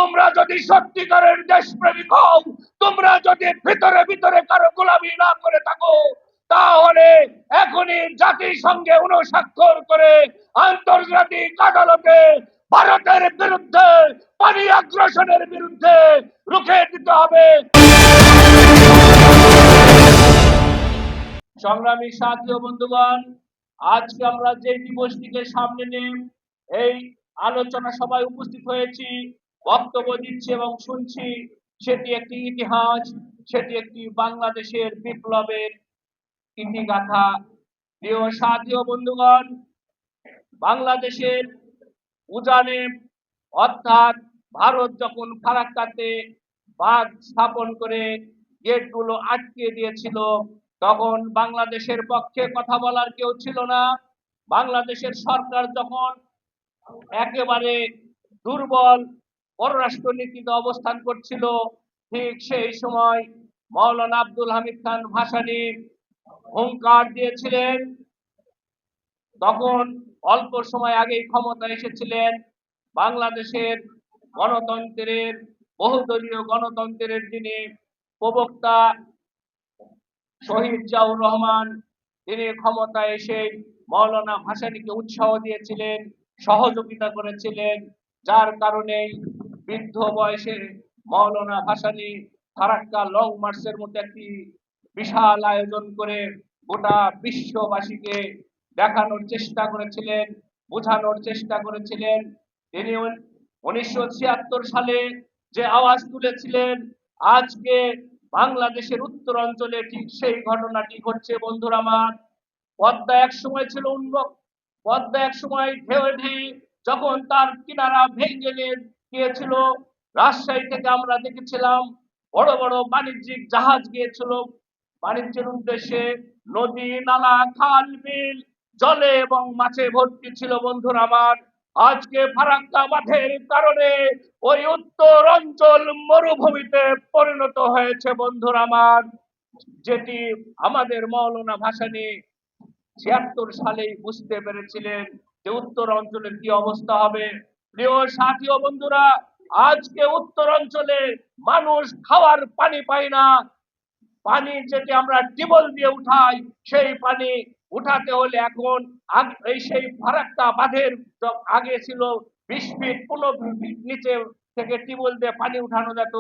তোমরা যদি সত্যিকারের দেশপ্রেমিক হও, তোমরা যদি ভিতরে ভিতরে কারো গোলামি না করে থাকো, তাহলে এখনই জাতিসংঘে অনুস্বাক্ষর করে আন্তর্জাতিক আদালতে ভারতের বিরুদ্ধে পানি আগ্রাসনের বিরুদ্ধে রুখে দিতে হবে। সংগ্রামী সাথী ও বন্ধুগণ, আজকে আমরা যে দিবসটিকে সামনে নিয়ে এই আলোচনা সভায় উপস্থিত হয়েছি, বক্তব্য দিচ্ছি এবং শুনছি, সেটি একটি ইতিহাস, সেটি একটি বাংলাদেশের বিপ্লবের ইতিগাথা। প্রিয় সাথী ও বন্ধুগণ, বাংলাদেশের উজানে অর্থাৎ ভারত যখন ফারাক্কাতে বাঁধ স্থাপন করে গেটগুলো আটকে দিয়েছিল, তখন বাংলাদেশের পক্ষে কথা বলার কেউ ছিল না। বাংলাদেশের সরকার যখন একেবারে দুর্বল পররাষ্ট্র নীতিতে অবস্থান করছিল, ঠিক সেই সময় মাওলানা আব্দুল হামিদ খান ভাসানী হুঙ্কার দিয়েছিলেন। তখন অল্প সময় আগেই ক্ষমতা এসেছিলেন। বাংলাদেশের গণতন্ত্রের, বহুদলীয় গণতন্ত্রের যিনি প্রবক্তা শহীদ জিয়াউর রহমান, তিনি ক্ষমতায় এসে মাওলানা ভাসানীকে উৎসাহ দিয়েছিলেন, সহযোগিতা করেছিলেন, যার কারণে বৃদ্ধ বয়সে মাওলানা ভাসানী ফারাক্কা লং মার্চের মতো একটি বিশাল আয়োজন করে গোটা বিশ্ববাসীকে দেখানোর চেষ্টা করেছিলেন, বোঝানোর চেষ্টা করেছিলেন। তিনি 1976 সালে যে আওয়াজ তুলেছিলেন, আজকে বাংলাদেশের উত্তর অঞ্চলে ঠিক সেই ঘটনাটি ঘটছে। বন্ধুরা আমার, পদ্মা এক সময় ছিল পদ্মা এক সময় ঢেউ ঢেউ যখন তার কিনারা ভেঙে গিয়েছিল, রাজশাহী থেকে আমরা দেখেছিলাম বড় বড় বাণিজ্যিক জাহাজ গিয়েছিল বাণিজ্যের উদ্দেশ্যে। নদী নালা খাল বিল জলে এবং মাছে ভর্তি ছিল। বন্ধুরা আমার, আজকে ফারাক্কা বাঁধের কারণে ওই উত্তর অঞ্চল মরুভূমিতে পরিণত হয়েছে। বন্ধুরা আমার, যেটি আমাদের মাওলানা ভাসানী 76 সালেই বুঝতে পেরেছিলেন যে উত্তর অঞ্চলের কি অবস্থা হবে। প্রিয় সাথী ও বন্ধুরা, আজকে উত্তর অঞ্চলে মানুষ খাওয়ার পানি পায় না। পানি যেটি আমরা টিউবওয়েল দিয়ে উঠাই, সেই পানি উঠাতে হলে এখন এই সেই ফারাক্কা বাঁধের আগে ছিল 20 ফিট 15 ফিট নিচে থেকে টিউবওয়েল দিয়ে পানি উঠানো যেত,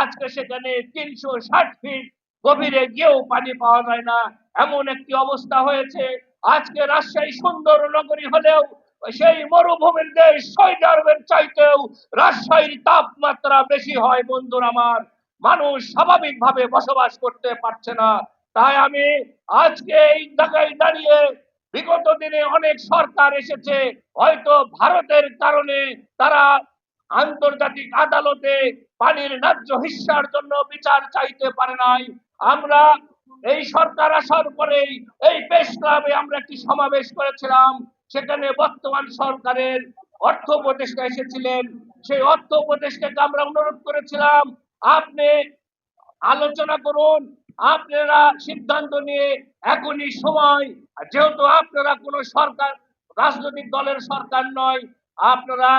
আজকে সেখানে 360 ফিট গভীরে গিয়েও পানি পাওয়া যায় না, এমন একটি অবস্থা হয়েছে। আজকে রাজশাহী সুন্দর নগরী হলেও সেই মরুভূমির দেশ সৌদি আরবের চাইতেও রাজশাহীর তাপমাত্রা বেশি হয়। বন্ধুরা আমার, মানুষ স্বাভাবিকভাবে বসবাস করতে পারছে না। তাই আমি আজকে এই জায়গায় দাঁড়িয়ে, বিগত দিনে অনেক সরকার এসেছে, হয়তো ভারতের কারণে তারা আন্তর্জাতিক আদালতে পানির ন্যায্য হিস্যার জন্য বিচার চাইতে পারে নাই। আমরা এই সরকার আসার পরেই এই প্রেস ক্লাবে আমরা একটি সমাবেশ করেছিলাম, সেখানে বর্তমান সরকারের অর্থ উপদেষ্টা এসেছিলেন। সেই অর্থ উপদেষ্টাকে আমরা অনুরোধ করেছিলাম, আপনি আলোচনা করুন, আপনারা সিদ্ধান্ত নিয়ে এখনই সময়, যেহেতু আপনারা কোন সরকার রাজনৈতিক দলের সরকার নয়, আপনারা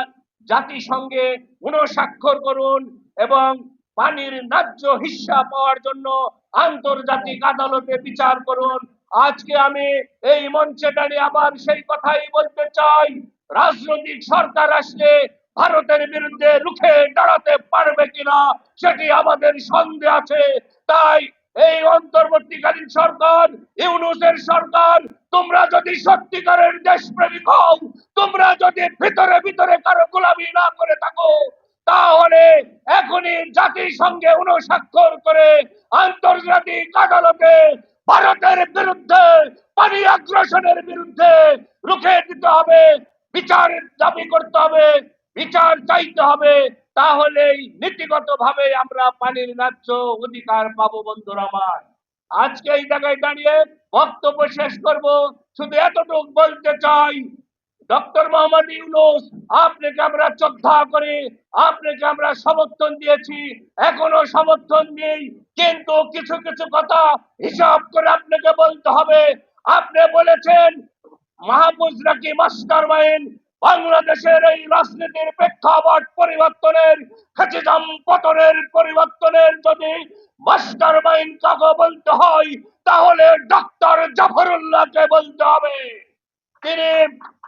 জাতিসংঘে অনুস্বাক্ষর করুন এবং পানির ন্যায্য হিস্যা পাওয়ার জন্য আন্তর্জাতিক আদালতে বিচার করুন। আজকে আমি এই মঞ্চে দাঁড়িয়ে আবার সেই কথাই বলতে চাই, রাজনৈতিক সরকার আসলে ভারতের বিরুদ্ধে রুখে দাঁড়াতে পারবে কিনা সেটি আমাদের সন্দেহ আছে। তাই এই অন্তর্বর্তীকালীন সরকার, ইউনূসের সরকার, তোমরা যদি সত্যিকারের দেশপ্রেমিক হও, তোমরা যদি ভিতরে ভিতরে কারো গোলামি না করে থাকো, তাহলে এখনই জাতিসংঘে অনুস্বাক্ষর করে আন্তর্জাতিক আদালতে ভারতের বিরুদ্ধে পানি আগ্রাসনের বিরুদ্ধে রুখে দিতে হবে, বিচারের দাবি করতে হবে, বিচার চাইতে হবে। তাহলেই নীতিগত ভাবে আমরা পানির ন্যায্য অধিকার পাবো। বন্ধুরা আমার, আজকে এই জায়গায় দাঁড়িয়ে বক্তব্য শেষ করব, শুধু এতটুকু বলতে চাই, ডক্টর মোহাম্মদ ইউনূস, আপনাকে আমরা শ্রদ্ধা করি, আপনাকে আমরা সমর্থন দিয়েছি, এখনো সমর্থন দিই, কিন্তু কিছু কিছু কথা হিসাব করে আপনাকে বলতে হবে। আপনি বলেছেন মাহফুজ নাকি মাস্টার মাইন্ড, বাংলাদেশের এই রাজনীতির প্রেক্ষাপট পরিবর্তনের, ফ্যাসিজম পতনের পরিবর্তনের যদি মাস্টার মাইন্ড কাকে বলতে হয়, তাহলে ডক্টর জাফরুল্লাহকে বলতে হবে। তিনি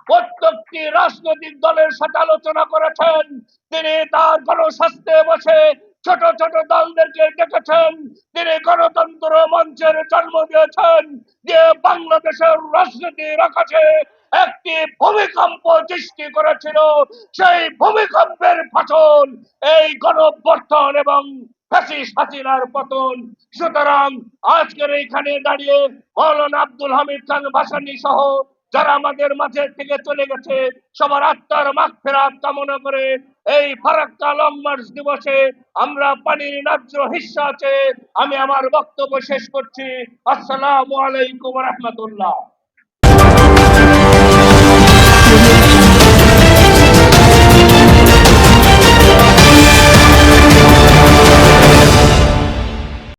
প্রত্যেকটি রাজনৈতিক দলের সাথে আলোচনা করেছেন। তিনি তার গণস্বাস্থ্যে বসে ছোট ছোট দলদেরকে ডেকেছেন। তিনি গণতন্ত্র মঞ্চের জন্ম দিয়েছেন, যে বাংলাদেশের রাজনীতির আকাশে একটি ভূমিকম্প সৃষ্টি করেছিল। সেই ভূমিকম্পের ফসল এই গণঅভ্যুত্থান এবং ফ্যাসিস্ট হাসিনার পতন। সুতরাং আজকের এইখানে দাঁড়িয়ে মাওলানা আব্দুল হামিদ খান ভাসানী সহ যারা আমাদের মাঝে থেকে চলে গেছে, সবার আত্মার মাগফিরাত কামনা করে এই ফারাক্কা লং মার্চ দিবসে আমরা পানির ন্যায্য হিস্সা আছে আমি আমার বক্তব্য শেষ করছি। আসসালামু আলাইকুম ওয়া রাহমাতুল্লাহ।